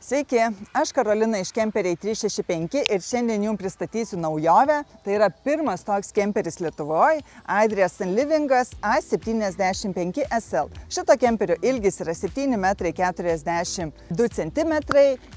Sveiki, aš Karolina iš Kemperiai 365 ir šiandien jums pristatysiu naujovę. Tai yra pirmas toks kemperis Lietuvoje, Adria Sunlivingas A75 SL. Šito kemperio ilgis yra 7,42 cm,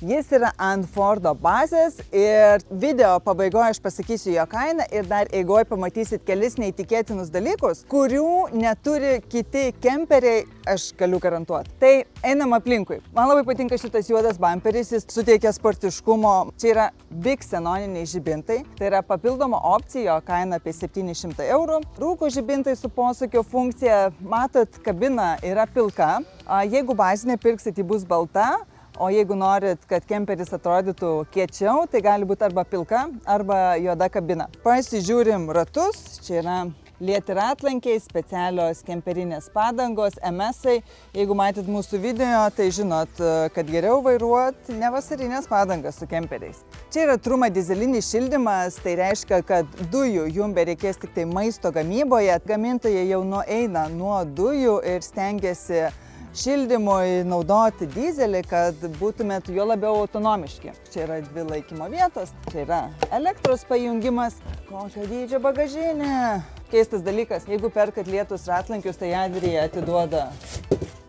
jis yra ant Fordo bazės ir video pabaigoje aš pasakysiu jo kainą ir dar eigoje pamatysit kelis neįtikėtinus dalykus, kurių neturi kiti kemperiai, aš galiu garantuoti. Tai einam aplinkui. Man labai patinka šitas juodas bamperis, jis suteikia sportiškumo. Čia yra Big senoniniai žibintai, tai yra papildoma opcija, kaina apie 700 eurų. Rūko žibintai su posūkio funkcija, matot, kabina yra pilka. Jeigu bazinė pirksit, ji bus balta. O jeigu norit, kad kemperis atrodytų kiečiau, tai gali būti arba pilka, arba juoda kabina. Pasižiūrim ratus, čia yra lieti ratlankiai, specialios kemperinės padangos, MS-ai. Jeigu matėt mūsų video, tai žinot, kad geriau vairuot ne vasarinės padangas su kemperiais. Čia yra truma dizelinis šildymas, tai reiškia, kad dujų jums bereikės tik tai maisto gamyboje. Gamintojai jau nueina nuo dujų ir stengiasi šildymui naudoti dizelį, kad būtumėt juo labiau autonomiški. Čia yra dvi laikymo vietos, čia yra elektros pajungimas. Kokio dydžio bagažinė. Keistas dalykas, jeigu perkat lietus ratlankius, tai Adria atiduoda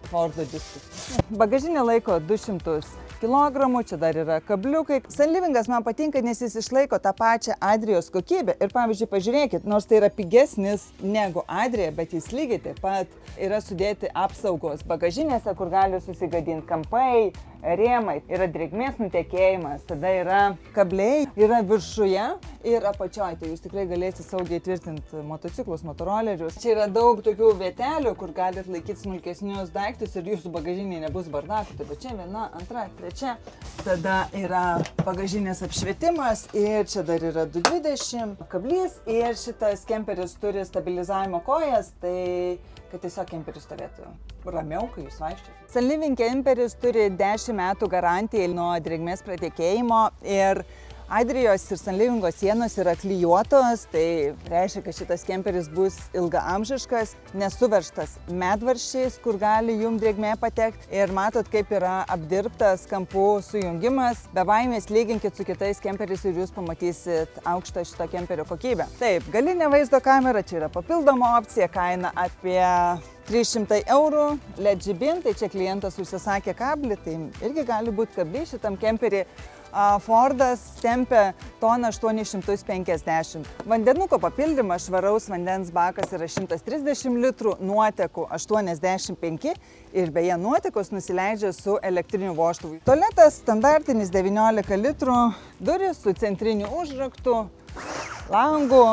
Fordo diskus. Bagažinė laiko 200 kg, čia dar yra kabliukai. Sunlivingas man patinka, nes jis išlaiko tą pačią Adrijos kokybę. Ir pavyzdžiui, pažiūrėkit, nors tai yra pigesnis negu Adria, bet jis lygiai taip pat yra sudėti apsaugos bagažinėse, kur gali susigadinti kampai, rėmai, yra drėgmės nutekėjimas, tada yra kabliai, yra viršuje ir apačioje, tai jūs tikrai galėsite saugiai tvirtinti motociklus, motorolerius. Čia yra daug tokių vietelių, kur galite laikyti smulkesnius daiktus ir jūsų bagažiniai nebus bardakų. Tai čia viena, antra, trečia. Tada yra bagažinės apšvietimas ir čia dar yra 220 kablys ir šitas kemperis turi stabilizavimo kojas, tai kad tiesiog kemperis stovėtų ramiau, kai jūs vaikščiate. Sunliving kemperis turi 10 metų garantiją nuo drėgmės pratekėjimo ir Adrijos ir Sunlivingo sienos yra klijuotos, tai reiškia, kad šitas kemperis bus ilgaamžiškas, nesuveržtas medvaržčiais, kur gali jums drėgmė patekti. Ir matot, kaip yra apdirbtas kampų sujungimas. Be baimės lyginkit su kitais kemperiais ir jūs pamatysit aukštą šito kemperio kokybę. Taip, galinė vaizdo kamera, čia yra papildoma opcija, kaina apie 300 eurų. LED žibintai, čia klientas užsisakė kablį, tai irgi gali būti kablys šitam kemperį. Fordas tempia toną 850. Vandenuko papildymas, švaraus vandens bakas yra 130 litrų, nuotekų 85 ir beje nuotekos nusileidžia su elektriniu vožtuvu. Tualetas standartinis 19 litrų, duris su centriniu užraktu, langu,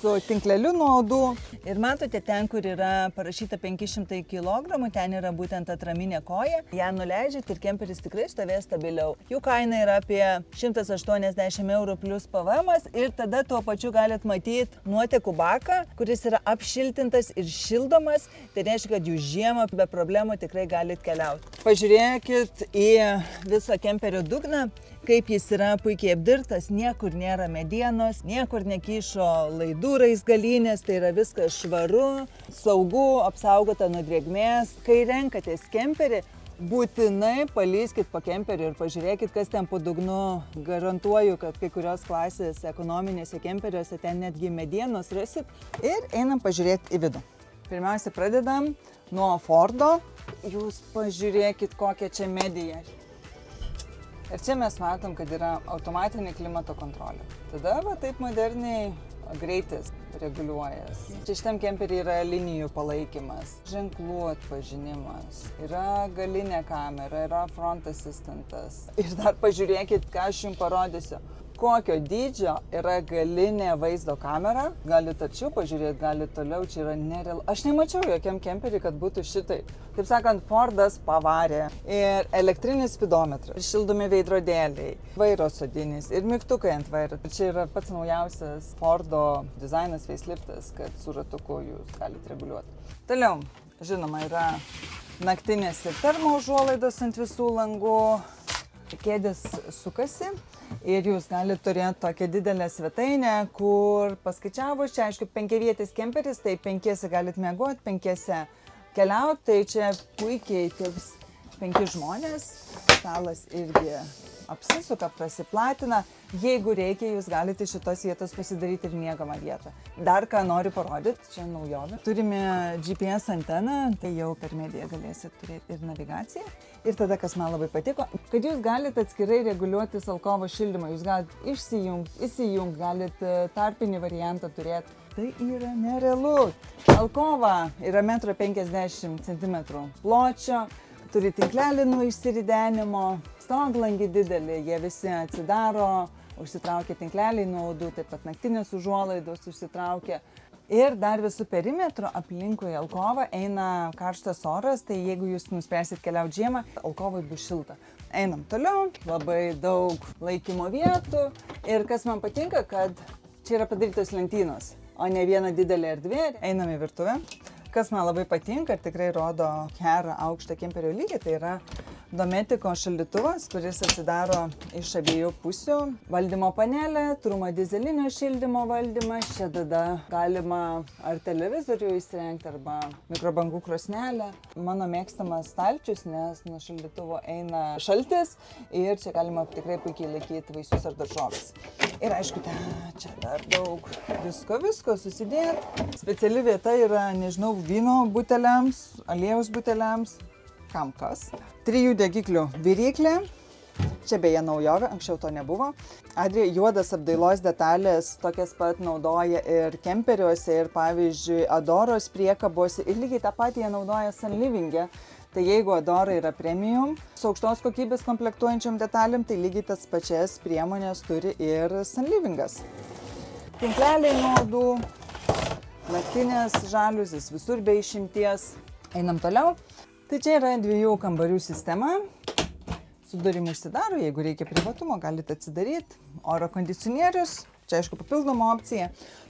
su tinkleliu nuodų. Ir matote, ten, kur yra parašyta 500 kg, ten yra būtent atraminė koja. Ją nuleidžiat ir kemperis tikrai stovės stabiliau. Jų kaina yra apie 180 eurų plus PVM ir tada tuo pačiu galit matyti nuotekų baką, kuris yra apšiltintas ir šildomas. Tai reiškia, kad jūs žiemą be problemų tikrai galit keliauti. Pažiūrėkit į visą kemperio dugną, kaip jis yra puikiai apdirbtas, niekur nėra medienos, niekur nekyšo laidų raizgalynės, tai yra viskas švaru, saugu, apsaugota nuo drėgmės. Kai renkatės kemperį, būtinai palyskit po kemperį ir pažiūrėkit, kas ten po dugnu. Garantuoju, kad kai kurios klasės ekonominėse kemperiuose ten netgi medienos rasit. Ir einam pažiūrėti į vidų. Pirmiausia, pradedam nuo Fordo. Jūs pažiūrėkit, kokia čia medija. Ir čia mes matom, kad yra automatinė klimato kontrolė. Tada va taip moderniai greitis reguliuojas. Čia šitam kemperį yra linijų palaikymas, ženklų atpažinimas, yra galinė kamera, yra front assistantas. Ir dar pažiūrėkit, ką aš jums parodysiu. Kokio dydžio yra galinė vaizdo kamera. Galit arčiau pažiūrėti, galit toliau, čia yra nereal. Aš nemačiau jokiam kemperį, kad būtų šitai. Taip sakant, Fordas pavarė. Ir elektrinis spidometras, ir šildomi veidrodėliai, vairo sodinis ir mygtukai ant vairo. Čia yra pats naujausias Fordo dizainas, faceliftas, kad su ratuku jūs galite reguliuoti. Toliau, žinoma, yra naktinės ir termo užuolaidos ant visų langų. Kėdės sukasi ir jūs galite turėti tokią didelę svetainę, kur paskaičiavus, čia aišku 5-vietės kemperis, tai 5 galite miegoti, 5 keliauti, tai čia puikiai tilps 5 žmonės. stalas irgi apsisuka, prasiplatina. Jeigu reikia, jūs galite šitos vietos pasidaryti ir miegamą vietą. Dar ką noriu parodyti, čia naujovė. Turime GPS anteną, tai jau per mediją galėsit turėti ir navigaciją. Ir tada, kas man labai patiko, kad jūs galite atskirai reguliuoti alkovo šildymą. Jūs galite išsijungti, įsijungti, galite tarpinį variantą turėti. Tai yra nerealu. Alkova yra 1,50 cm pločio, turi tinklelį nuo išsiridenimo, stoglangį didelį, jie visi atsidaro, užsitraukia tinkleliai nuo audų, taip pat naktinės užuolaidos užsitraukia. Ir dar visų perimetrų aplinkui alkovą eina karštas oras, tai jeigu jūs nuspręsit keliauti žiemą, alkovai bus šilta. Einam toliau, labai daug laikymo vietų ir kas man patinka, kad čia yra padarytos lentynos, o ne viena didelė erdvė. Einam į virtuvę. Kas man labai patinka ir tikrai rodo gerą aukštą kemperio lygį, tai yra Dometiko šaldytuvas, kuris atsidaro iš abiejų pusių. Valdymo panelė, turimo dizelinio šildymo valdymas. Čia tada galima ar televizorių įsirengti, arba mikrobangų krosnelę. Mano mėgstamas stalčius, nes nuo šaldytuvo eina šaltis ir čia galima tikrai puikiai laikyti vaisius ar daržoves. Ir aišku, čia dar daug visko susidėti. Speciali vieta yra, nežinau, vyno buteliams, aliejaus buteliams, kam kas. 3 degiklių viryklė. Čia beje naujovė, anksčiau to nebuvo. Adrija juodas apdailos detalės tokias pat naudoja ir kemperiuose, ir pavyzdžiui Adoros priekabose. Ir lygiai tą patį jie naudoja Sunliving'e. Tai jeigu Adora yra premium, su aukštos kokybės komplektuojančiom detalėm, tai lygiai tas pačias priemonės turi ir Sunliving'as. Tinkleliai nuo audų, naktinės žaliuzės visur be išimties. Einam toliau. Tai čia yra 2 kambarių sistema. Su durim užsidaro, jeigu reikia privatumo, galite atsidaryti. Oro kondicionierius, čia aišku papildoma opcija.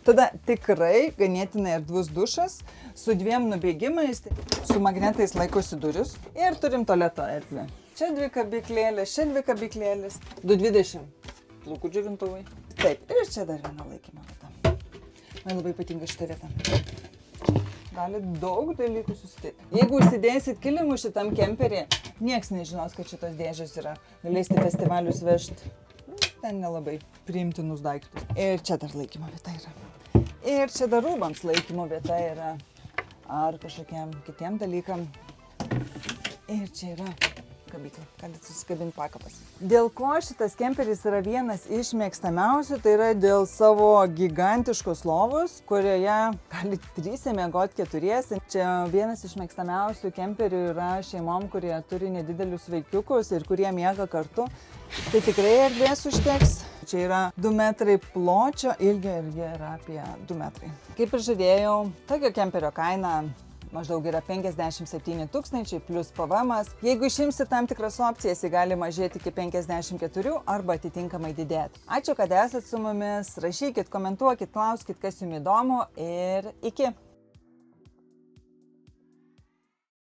Tada tikrai ganėtinai erdvus dušas su 2 nubėgimais, su magnetais laikosi duris. Ir turim tualeto erdvę. Čia 2 kabyklėlės, čia 2 kabyklėlės, 2,20 plaukų džiovintuvai. Taip, ir čia dar viena laikymo vieta. Man labai patinka šitą vietą. Galit daug dalykų susidėti. Jeigu užsidėsit kilimus šitam kemperį, nieks nežinos, kad šitos dėžės yra. Galėsite festivalius vežti. Ten nelabai priimtinus daiktus. Ir čia dar laikymo vieta yra. Ir čia dar rūbams laikymo vieta yra. Ar kažkokiam kitiem dalykam. Ir čia yra kabyklė. Galite susikabinti pakapas. Dėl ko šitas kemperis yra vienas iš mėgstamiausių, tai yra dėl savo gigantiškos lovos, kurioje galite 3 miegoti 4. Čia vienas iš mėgstamiausių kemperių yra šeimom, kurie turi nedidelius vaikiukus ir kurie miega kartu. Tai tikrai erdvės užteks. Čia yra 2 metrai pločio ilgio ir jie yra apie 2 metrai. Kaip ir žadėjau, tokio kemperio kaina maždaug yra 57 000 plus PVM-as. Jeigu išimsit tam tikras opcijas, jį gali mažėti iki 54 arba atitinkamai didėti. Ačiū, kad esat su mumis. Rašykit, komentuokit, klauskit, kas jums įdomu ir iki.